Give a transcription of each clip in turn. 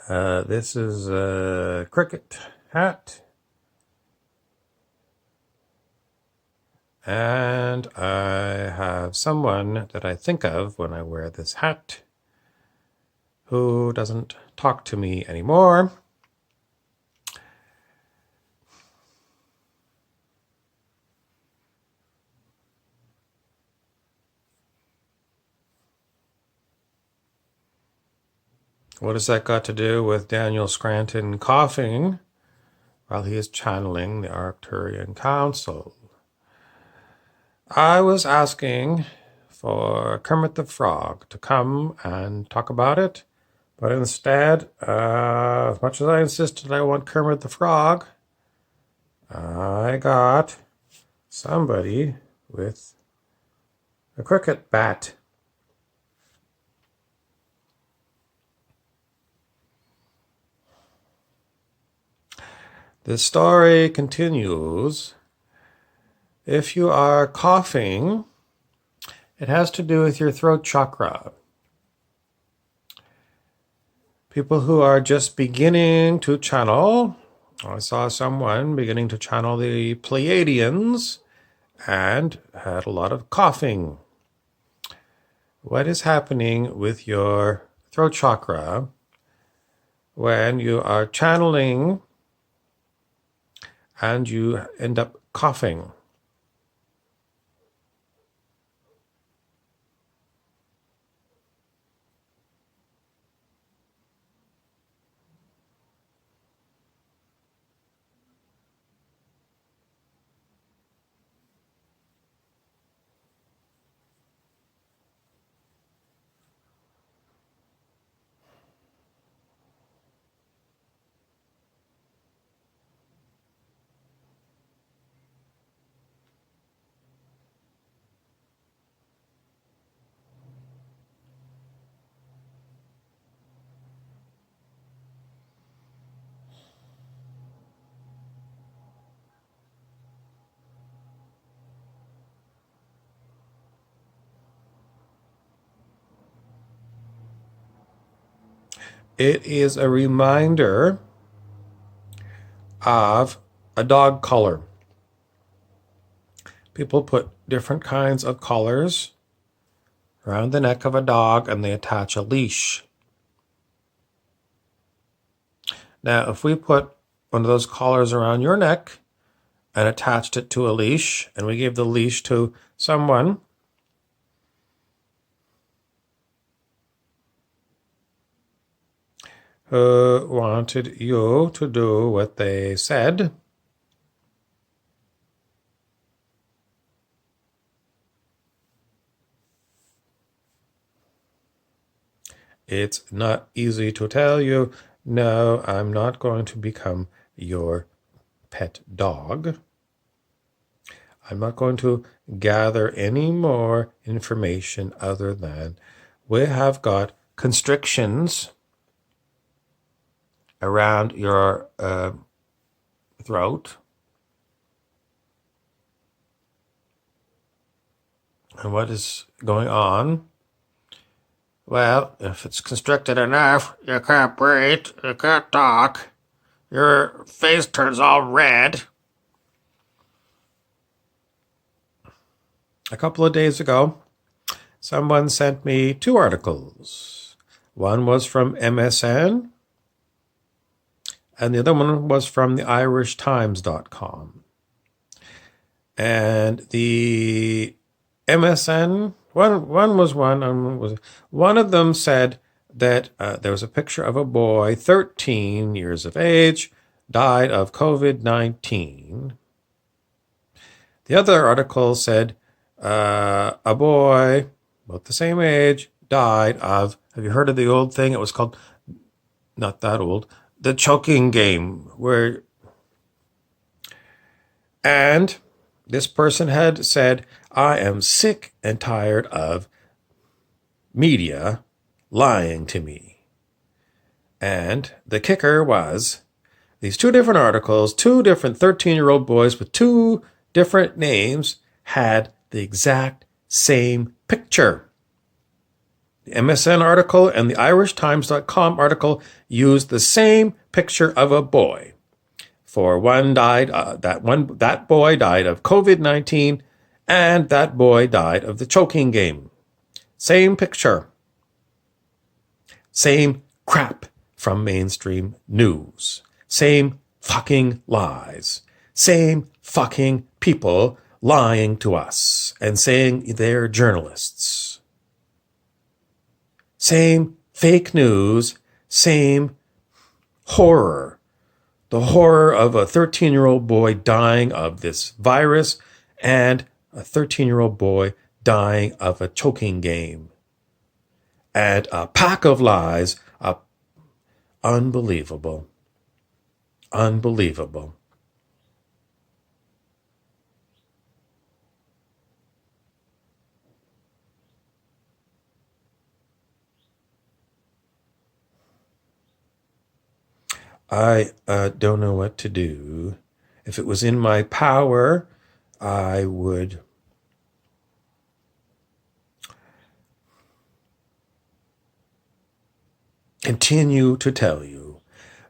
This is a cricket hat, and I have someone that I think of when I wear this hat who doesn't talk to me anymore. What has that got to do with Daniel Scranton coughing while he is channeling the Arcturian Council? I was asking for Kermit the Frog to come and talk about it, but instead, as much as I insisted I want Kermit the Frog, I got somebody with a cricket bat. The story continues. If you are coughing, it has to do with your throat chakra. People who are just beginning to channel, I saw someone beginning to channel the Pleiadians and had a lot of coughing. What is happening with your throat chakra when you are channeling and you end up coughing? It is a reminder of a dog collar. People put different kinds of collars around the neck of a dog and they attach a leash. Now, if we put one of those collars around your neck and attached it to a leash, and we gave the leash to someone who wanted you to do what they said, it's not easy to tell you, no, I'm not going to become your pet dog. I'm not going to gather any more information other than we have got constrictions around your throat. And what is going on? Well, if it's constricted enough, you can't breathe, you can't talk, your face turns all red. A couple of days ago, someone sent me 2 articles. One was from MSN, and the other one was from the irishtimes.com. And the MSN, one of them said that there was a picture of a boy, 13 years of age, died of COVID-19. The other article said a boy about the same age died of, have you heard of the old thing? It was called, not that old, the choking game, and this person had said, I am sick and tired of media lying to me. And the kicker was these 2 different articles, 2 different 13-year-old boys with 2 different names had the exact same picture. The MSN article and the irishtimes.com article use the same picture of a boy. For one died, that boy died of COVID-19, and that boy died of the choking game. Same picture. Same crap from mainstream news. Same fucking lies. Same fucking people lying to us and saying they're journalists. Same fake news, same horror. The horror of a 13-year-old boy dying of this virus and a 13-year-old boy dying of a choking game. And a pack of lies. Unbelievable. Unbelievable. I don't know what to do. If it was in my power, I would continue to tell you,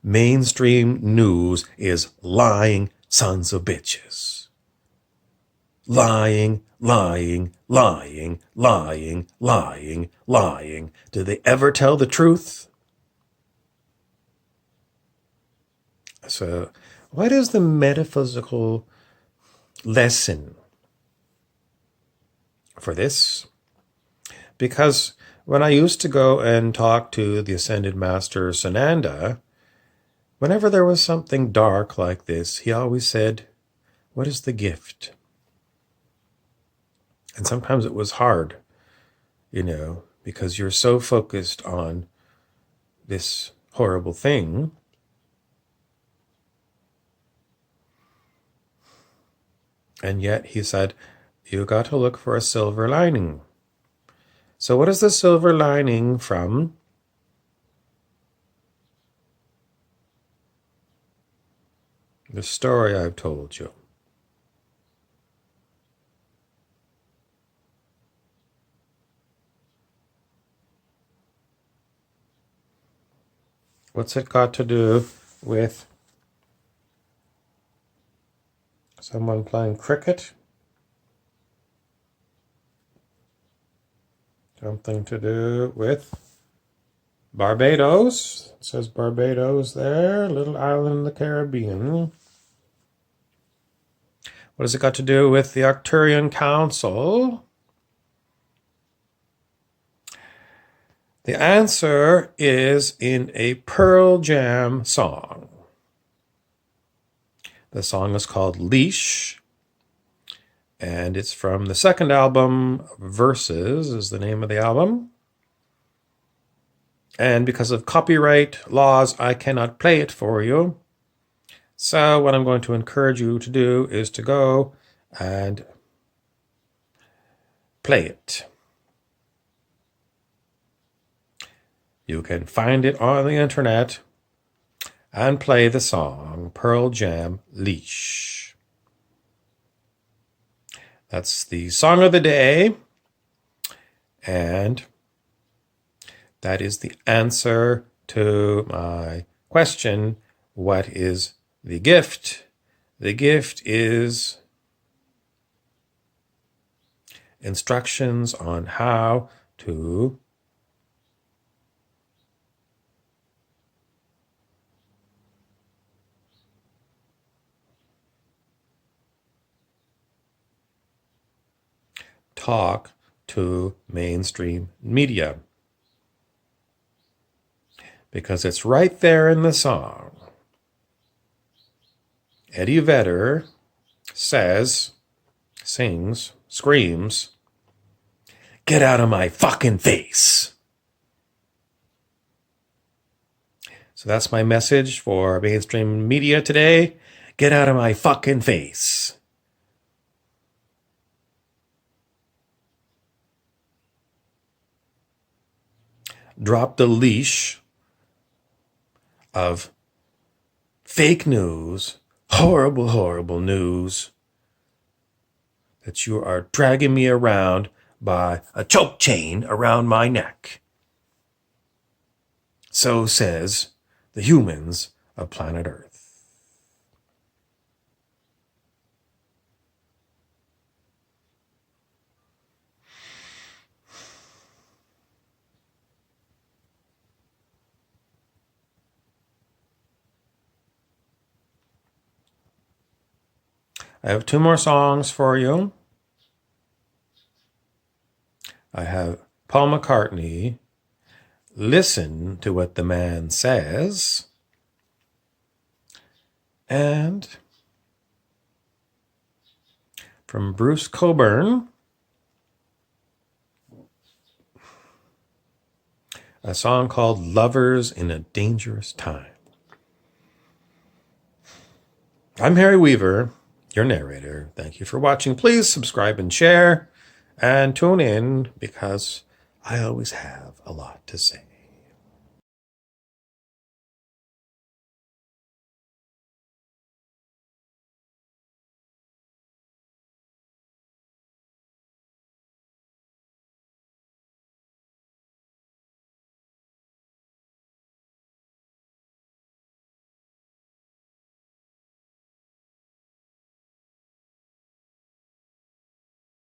mainstream news is lying sons of bitches. Lying, lying, lying, lying, lying, lying. Do they ever tell the truth? So, what is the metaphysical lesson for this? Because when I used to go and talk to the Ascended Master Sananda, whenever there was something dark like this, he always said, "What is the gift?" And sometimes it was hard, because you're so focused on this horrible thing. And yet he said, you got to look for a silver lining. So what is the silver lining from the story I've told you? What's it got to do with someone playing cricket? Something to do with Barbados. It says Barbados there, little island in the Caribbean. What has it got to do with the Arcturian Council? The answer is in a Pearl Jam song. The song is called Leash, and it's from the second album, Verses is the name of the album. And because of copyright laws, I cannot play it for you. So what I'm going to encourage you to do is to go and play it. You can find it on the internet and play the song Pearl Jam Leash. That's the song of the day, and that is the answer to my question, what is the gift? The gift is instructions on how to talk to mainstream media. Because it's right there in the song. Eddie Vedder sings, screams, "Get out of my fucking face." So that's my message for mainstream media today. Get out of my fucking face. Drop the leash of fake news, horrible, horrible news that you are dragging me around by a choke chain around my neck. So says the humans of planet Earth. I have 2 more songs for you. I have Paul McCartney, Listen to What the Man Says, and from Bruce Cockburn, a song called Lovers in a Dangerous Time. I'm Harry Weaver, your narrator. Thank you for watching. Please subscribe and share, and tune in because I always have a lot to say.